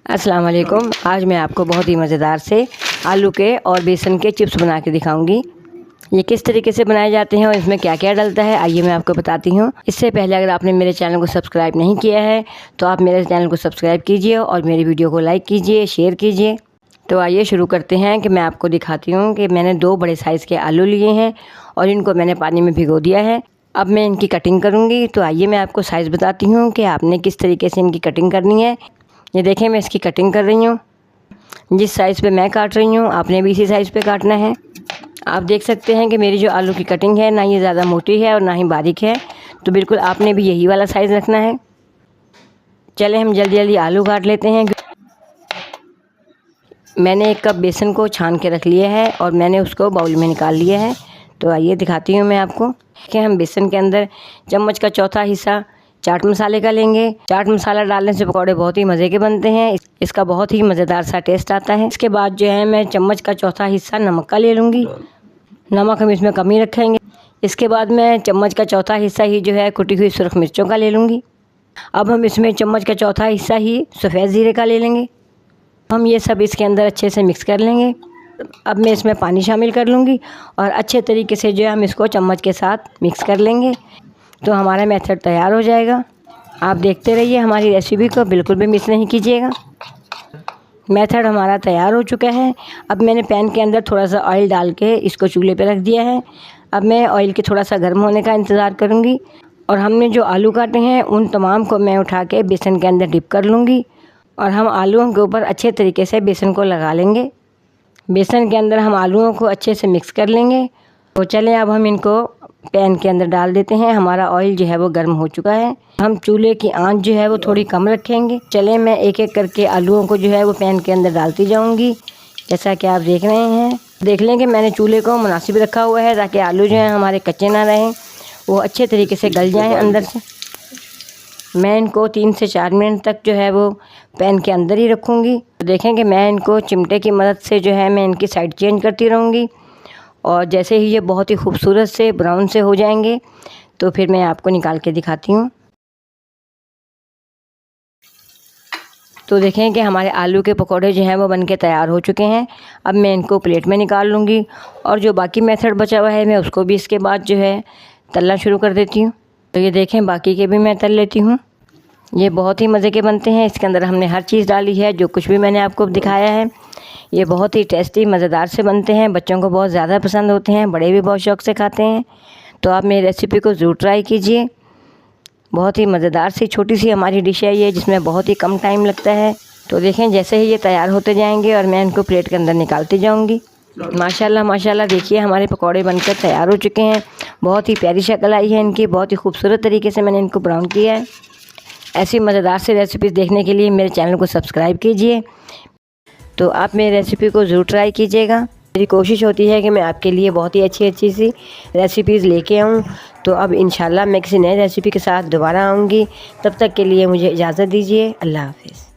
अस्सलाम वालेकुम। आज मैं आपको बहुत ही मज़ेदार से आलू के और बेसन के चिप्स बना के दिखाऊंगी। ये किस तरीके से बनाए जाते हैं और इसमें क्या क्या डलता है, आइए मैं आपको बताती हूँ। इससे पहले अगर आपने मेरे चैनल को सब्सक्राइब नहीं किया है तो आप मेरे चैनल को सब्सक्राइब कीजिए और मेरी वीडियो को लाइक कीजिए, शेयर कीजिए। तो आइए शुरू करते हैं कि मैं आपको दिखाती हूँ कि मैंने 2 बड़े साइज़ के आलू लिए हैं और इनको मैंने पानी में भिगो दिया है। अब मैं इनकी कटिंग करूँगी। तो आइए मैं आपको साइज़ बताती हूँ कि आपने किस तरीके से इनकी कटिंग करनी है। ये देखें, मैं इसकी कटिंग कर रही हूँ। जिस साइज़ पे मैं काट रही हूँ आपने भी इसी साइज़ पे काटना है। आप देख सकते हैं कि मेरी जो आलू की कटिंग है ना ये ज़्यादा मोटी है और ना ही बारीक है, तो बिल्कुल आपने भी यही वाला साइज़ रखना है। चले हम जल्दी जल्दी आलू काट लेते हैं। मैंने 1 कप बेसन को छान के रख लिया है और मैंने उसको बाउल में निकाल लिया है। तो आइए दिखाती हूँ मैं आपको कि हम बेसन के अंदर चम्मच का चौथा हिस्सा चाट मसाले का लेंगे। चाट मसाला डालने से पकौड़े बहुत ही मज़े के बनते हैं, इसका बहुत ही मज़ेदार सा टेस्ट आता है। इसके बाद जो है मैं चम्मच का चौथा हिस्सा नमक का ले लूँगी। नमक हम इसमें कम ही रखेंगे। इसके बाद मैं चम्मच का चौथा हिस्सा ही जो है कुटी हुई सुरख मिर्चों का ले लूँगी। अब हम इसमें चम्मच का चौथा हिस्सा ही सफ़ेद ज़ीरे का ले लेंगे। हम ये सब इसके अंदर अच्छे से मिक्स कर लेंगे। अब मैं इसमें पानी शामिल कर लूँगी और अच्छे तरीके से जो है हम इसको चम्मच के साथ मिक्स कर लेंगे। तो हमारा मेथड तैयार हो जाएगा। आप देखते रहिए हमारी रेसिपी को, बिल्कुल भी मिस नहीं कीजिएगा। मेथड हमारा तैयार हो चुका है। अब मैंने पैन के अंदर थोड़ा सा ऑयल डाल के इसको चूल्हे पे रख दिया है। अब मैं ऑयल के थोड़ा सा गर्म होने का इंतज़ार करूँगी और हमने जो आलू काटे हैं उन तमाम को मैं उठा के बेसन के अंदर डिप कर लूँगी और हम आलूओं के ऊपर अच्छे तरीके से बेसन को लगा लेंगे। बेसन के अंदर हम आलूओं को अच्छे से मिक्स कर लेंगे। तो चलें अब हम इनको पैन के अंदर डाल देते हैं। हमारा ऑयल जो है वो गर्म हो चुका है। हम चूल्हे की आंच जो है वो थोड़ी कम रखेंगे। चलें मैं एक एक करके आलूओं को जो है वो पैन के अंदर डालती जाऊंगी, जैसा कि आप देख रहे हैं। देख लें कि मैंने चूल्हे को मुनासिब रखा हुआ है ताकि आलू जो हैं हमारे कच्चे ना रहें, वो अच्छे तरीके से गल जाएँ अंदर से। मैं इनको 3 से 4 मिनट तक जो है वो पैन के अंदर ही रखूँगी। देखें कि मैं इनको चिमटे की मदद से जो है मैं इनकी साइड चेंज करती रहूँगी और जैसे ही ये बहुत ही खूबसूरत से ब्राउन से हो जाएंगे तो फिर मैं आपको निकाल के दिखाती हूँ। तो देखें कि हमारे आलू के पकौड़े जो हैं वो बनके तैयार हो चुके हैं। अब मैं इनको प्लेट में निकाल लूँगी और जो बाकी मेथड बचा हुआ है मैं उसको भी इसके बाद जो है तलना शुरू कर देती हूँ। तो ये देखें बाकी के भी मैं तल लेती हूँ। ये बहुत ही मज़े के बनते हैं। इसके अंदर हमने हर चीज़ डाली है, जो कुछ भी मैंने आपको दिखाया है। ये बहुत ही टेस्टी मज़ेदार से बनते हैं, बच्चों को बहुत ज़्यादा पसंद होते हैं, बड़े भी बहुत शौक़ से खाते हैं। तो आप मेरी रेसिपी को ज़रूर ट्राई कीजिए। बहुत ही मज़ेदार सी छोटी सी हमारी डिश है ये, जिसमें बहुत ही कम टाइम लगता है। तो देखें जैसे ही ये तैयार होते जाएंगे और मैं इनको प्लेट के अंदर निकालती जाऊँगी। माशाल्लाह माशाल्लाह देखिए हमारे पकौड़े बनकर तैयार हो चुके हैं। बहुत ही प्यारी शक्ल आई है इनकी, बहुत ही खूबसूरत तरीके से मैंने इनको ब्राउन किया है। ऐसी मज़ेदार सी रेसिपीज़ देखने के लिए मेरे चैनल को सब्सक्राइब कीजिए। तो आप मेरी रेसिपी को ज़रूर ट्राई कीजिएगा। मेरी कोशिश होती है कि मैं आपके लिए बहुत ही अच्छी सी रेसिपीज़ लेके आऊँ। तो अब इंशाल्लाह मैं किसी नई रेसिपी के साथ दोबारा आऊँगी। तब तक के लिए मुझे इजाज़त दीजिए। अल्लाह हाफ़िज़।